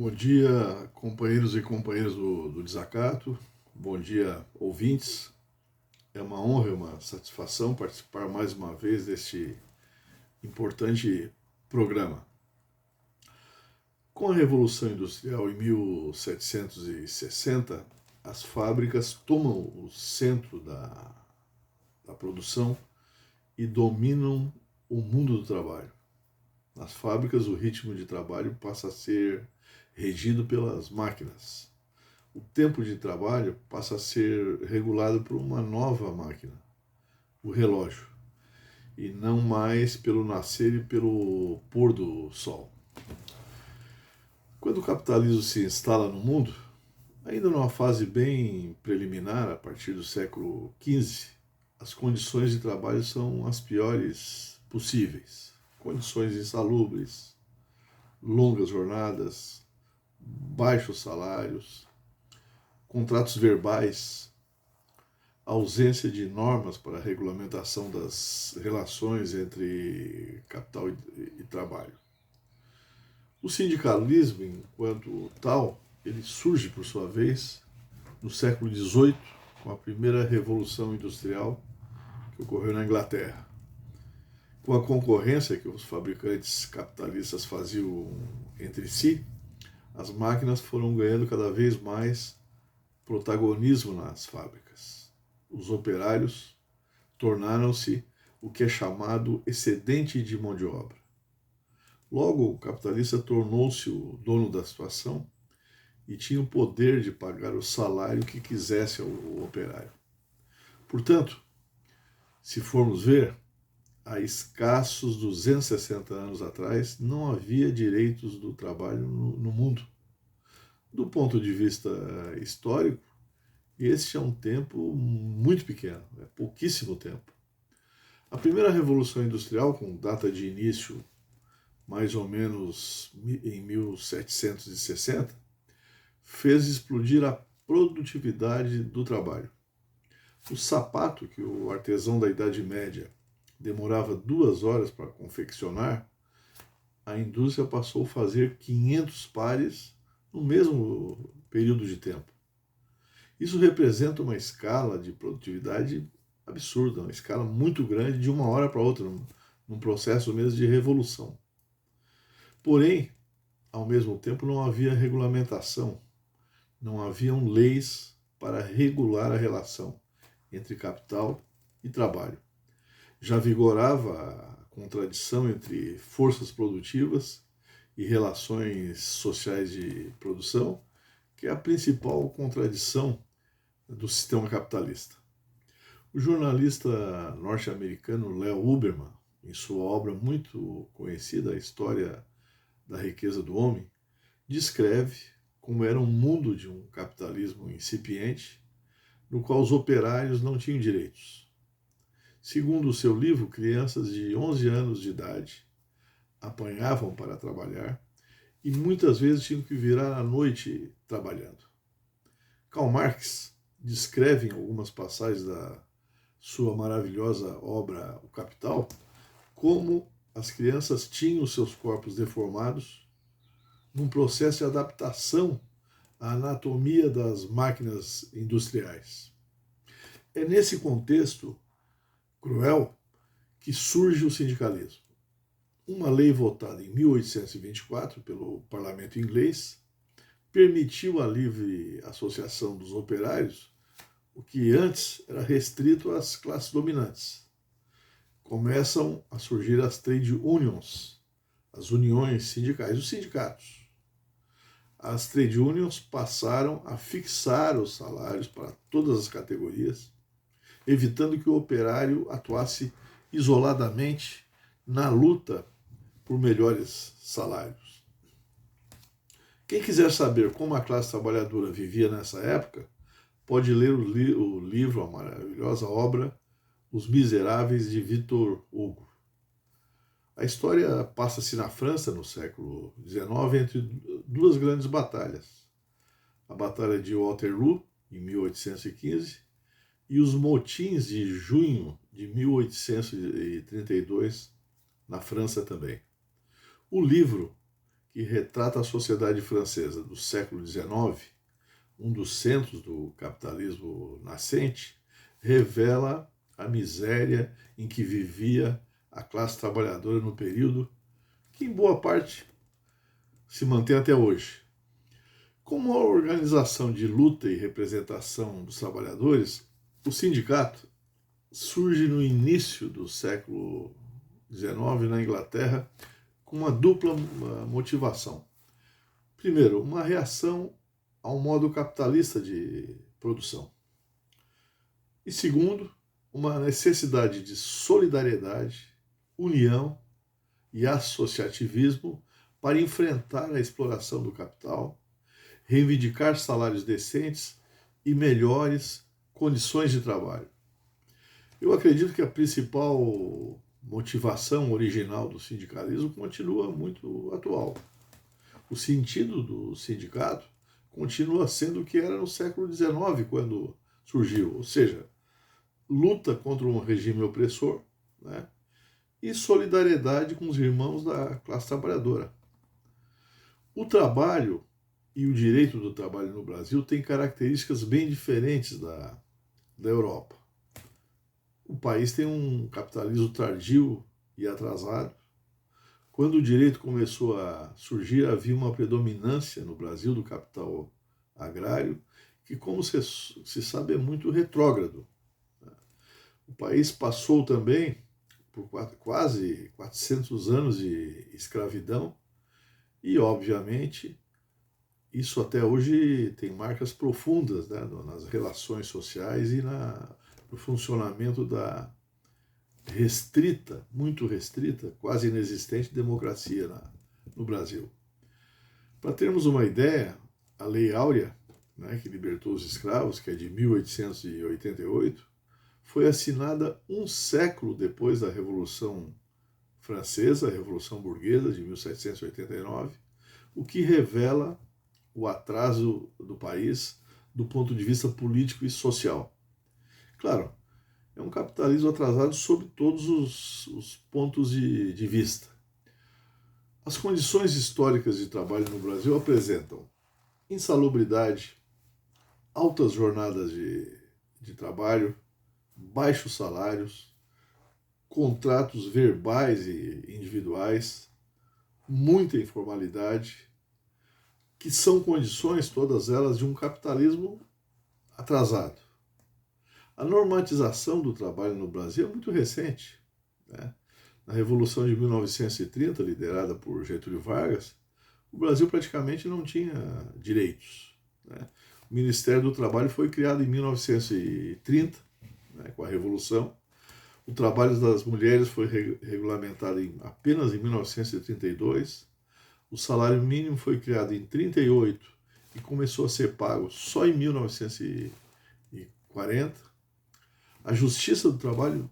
Bom dia, companheiros e companheiras do Desacato. Bom dia, ouvintes. É uma honra, uma satisfação participar mais uma vez deste importante programa. Com a Revolução Industrial em 1760, as fábricas tomam o centro da produção e dominam o mundo do trabalho. Nas fábricas, o ritmo de trabalho passa a ser regido pelas máquinas. O tempo de trabalho passa a ser regulado por uma nova máquina, o relógio, e não mais pelo nascer e pelo pôr do sol. Quando o capitalismo se instala no mundo, ainda numa fase bem preliminar, a partir do século XV, as condições de trabalho são as piores possíveis. Condições insalubres, longas jornadas, baixos salários, contratos verbais, ausência de normas para a regulamentação das relações entre capital e trabalho. O sindicalismo, enquanto tal, ele surge, por sua vez, no século XVIII, com a primeira Revolução Industrial que ocorreu na Inglaterra. Com a concorrência que os fabricantes capitalistas faziam entre si, as máquinas foram ganhando cada vez mais protagonismo nas fábricas. Os operários tornaram-se o que é chamado excedente de mão de obra. Logo, o capitalista tornou-se o dono da situação e tinha o poder de pagar o salário que quisesse ao operário. Portanto, se formos ver, há escassos 260 anos atrás, não havia direitos do trabalho no mundo. Do ponto de vista histórico, este é um tempo muito pequeno, é pouquíssimo tempo. A primeira Revolução Industrial, com data de início mais ou menos em 1760, fez explodir a produtividade do trabalho. O sapato que o artesão da Idade Média demorava 2 horas para confeccionar, a indústria passou a fazer 500 pares no mesmo período de tempo. Isso representa uma escala de produtividade absurda, uma escala muito grande de uma hora para outra, num processo mesmo de revolução. Porém, ao mesmo tempo, não havia regulamentação, não haviam leis para regular a relação entre capital e trabalho. Já vigorava a contradição entre forças produtivas e relações sociais de produção, que é a principal contradição do sistema capitalista. O jornalista norte-americano Leo Huberman, em sua obra muito conhecida, A História da Riqueza do Homem, descreve como era um mundo de um capitalismo incipiente, no qual os operários não tinham direitos. Segundo o seu livro, crianças de 11 anos de idade apanhavam para trabalhar e muitas vezes tinham que virar à noite trabalhando. Karl Marx descreve em algumas passagens da sua maravilhosa obra O Capital como as crianças tinham seus corpos deformados num processo de adaptação à anatomia das máquinas industriais. É nesse contexto cruel que surge o sindicalismo. Uma lei votada em 1824 pelo parlamento inglês permitiu a livre associação dos operários, o que antes era restrito às classes dominantes. Começam a surgir as trade unions, as uniões sindicais, os sindicatos. As trade unions passaram a fixar os salários para todas as categorias, evitando que o operário atuasse isoladamente na luta por melhores salários. Quem quiser saber como a classe trabalhadora vivia nessa época, pode ler o livro, a maravilhosa obra Os Miseráveis, de Victor Hugo. A história passa-se na França, no século XIX, entre duas grandes batalhas. A Batalha de Waterloo, em 1815, e os motins de junho de 1832, na França também. O livro que retrata a sociedade francesa do século XIX, um dos centros do capitalismo nascente, revela a miséria em que vivia a classe trabalhadora no período que, em boa parte, se mantém até hoje. Como uma organização de luta e representação dos trabalhadores, o sindicato surge no início do século XIX na Inglaterra com uma dupla motivação. Primeiro, uma reação ao modo capitalista de produção. E segundo, uma necessidade de solidariedade, união e associativismo para enfrentar a exploração do capital, reivindicar salários decentes e melhores condições de trabalho. Eu acredito que a principal motivação original do sindicalismo continua muito atual. O sentido do sindicato continua sendo o que era no século XIX, quando surgiu, ou seja, luta contra um regime opressor, né, e solidariedade com os irmãos da classe trabalhadora. O trabalho e o direito do trabalho no Brasil têm características bem diferentes da Europa. O país tem um capitalismo tardio e atrasado. Quando o direito começou a surgir, havia uma predominância no Brasil do capital agrário, que, como se sabe, é muito retrógrado. O país passou também por quase 400 anos de escravidão e, obviamente, isso até hoje tem marcas profundas, né, nas relações sociais e no funcionamento da restrita, muito restrita, quase inexistente democracia no Brasil. Para termos uma ideia, a Lei Áurea, né, que libertou os escravos, que é de 1888, foi assinada um século depois da Revolução Francesa, a Revolução Burguesa de 1789, o que revela o atraso do país do ponto de vista político e social. Claro, é um capitalismo atrasado sob todos os pontos de vista. As condições históricas de trabalho no Brasil apresentam insalubridade, altas jornadas de trabalho, baixos salários, contratos verbais e individuais, muita informalidade, que são condições, todas elas, de um capitalismo atrasado. A normatização do trabalho no Brasil é muito recente, né? Na Revolução de 1930, liderada por Getúlio Vargas, o Brasil praticamente não tinha direitos, né? O Ministério do Trabalho foi criado em 1930, né, com a Revolução. O trabalho das mulheres foi regulamentado apenas em 1932. O salário mínimo foi criado em 1938 e começou a ser pago só em 1940. A Justiça do Trabalho,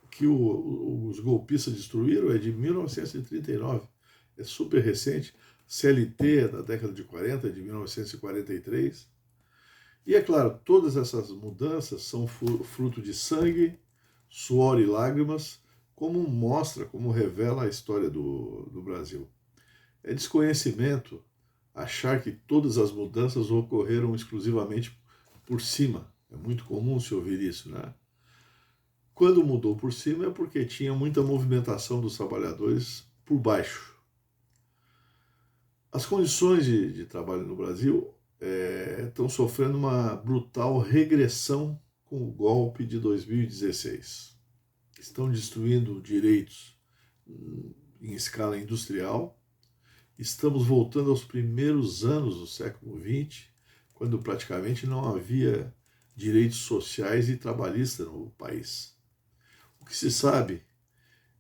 que os golpistas destruíram, é de 1939. É super recente. CLT é da década de 40, de 1943. E, é claro, todas essas mudanças são fruto de sangue, suor e lágrimas, como mostra, como revela a história do Brasil. É desconhecimento achar que todas as mudanças ocorreram exclusivamente por cima. É muito comum se ouvir isso, né? Quando mudou por cima é porque tinha muita movimentação dos trabalhadores por baixo. As condições de trabalho no Brasil estão sofrendo uma brutal regressão com o golpe de 2016. Estão destruindo direitos em escala industrial. Estamos voltando aos primeiros anos do século XX, quando praticamente não havia direitos sociais e trabalhistas no país. O que se sabe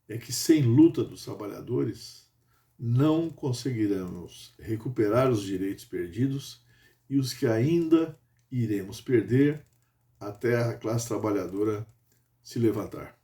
é que sem luta dos trabalhadores não conseguiremos recuperar os direitos perdidos e os que ainda iremos perder até a classe trabalhadora se levantar.